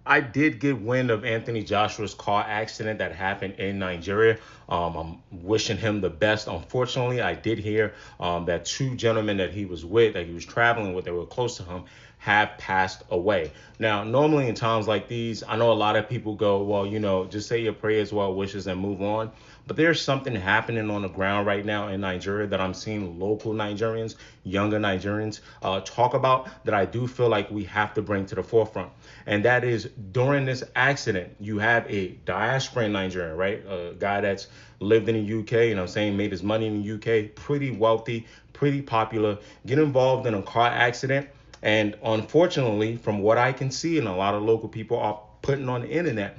I did get wind of Anthony Joshua's car accident that happened in Nigeria. I'm wishing him the best. Unfortunately, I did hear that two gentlemen that he was with, that he was traveling with, that were close to him, have passed away. Now, normally in times like these, I know a lot of people go, well, just say your prayers, well wishes, and move on. But there's something happening on the ground right now in Nigeria that I'm seeing local Nigerians, younger Nigerians, talk about, that I do feel like we have to bring to the forefront. And that is, during this accident, you have a diasporan Nigerian, right? A guy that's lived in the UK, made his money in the UK, pretty wealthy, pretty popular, get involved in a car accident. And unfortunately, from what I can see, and a lot of local people are putting on the internet,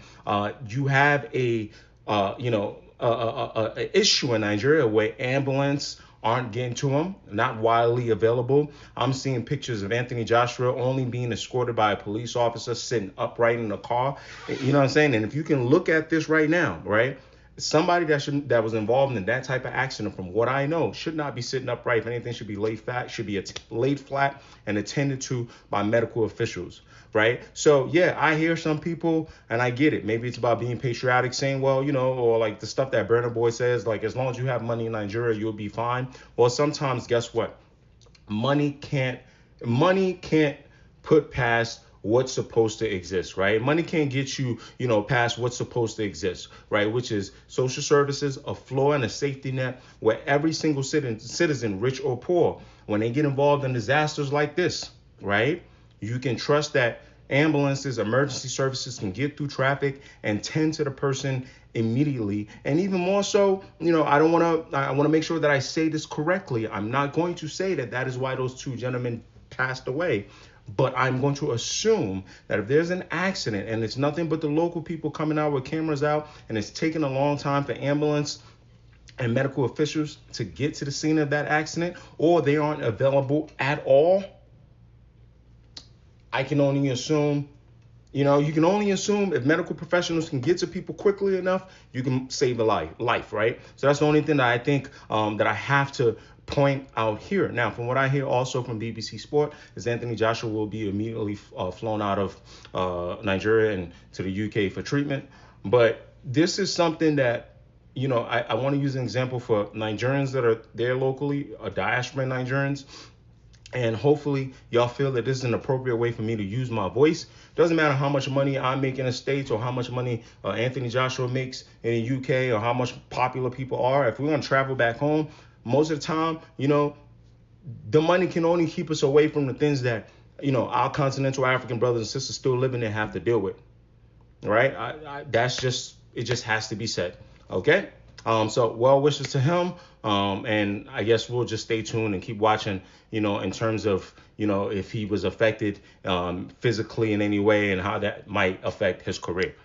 you have a issue in Nigeria where ambulance aren't getting to him, not widely available. I'm seeing pictures of Anthony Joshua only being escorted by a police officer sitting upright in the car. You know what I'm saying? And if you can look at this right now, right? Somebody that was involved in that type of accident, from what I know, should not be sitting upright. If anything, should be laid flat, laid flat and attended to by medical officials, right? So yeah, I hear some people, and I get it. Maybe it's about being patriotic, saying, well, or like the stuff that Burna Boy says, like, as long as you have money in Nigeria, you'll be fine. Well, sometimes, guess what? Money can't money can't put past what's supposed to exist, right? Money can't get you, past what's supposed to exist, right? Which is social services, a floor and a safety net where every single citizen, rich or poor, when they get involved in disasters like this, right? You can trust that ambulances, emergency services can get through traffic and tend to the person immediately. And even more so, I want to make sure that I say this correctly. I'm not going to say that is why those two gentlemen passed away. But I'm going to assume that if there's an accident and it's nothing but the local people coming out with cameras out, and it's taking a long time for ambulance and medical officials to get to the scene of that accident, or they aren't available at all, I can only assume, you can only assume if medical professionals can get to people quickly enough, you can save a life, right? So that's the only thing that I think that I have to point out here. Now, from what I hear also from BBC Sport, is Anthony Joshua will be immediately flown out of Nigeria and to the UK for treatment. But this is something that, I want to use an example for Nigerians that are there locally, diaspora Nigerians. And hopefully y'all feel that this is an appropriate way for me to use my voice. Doesn't matter how much money I make in the States, or how much money Anthony Joshua makes in the UK, or how much popular people are. If we're going to travel back home, most of the time, the money can only keep us away from the things that, our continental African brothers and sisters still living there have to deal with. Right? It just has to be said. Okay? So well wishes to him. And I guess we'll just stay tuned and keep watching, in terms of, if he was affected physically in any way, and how that might affect his career.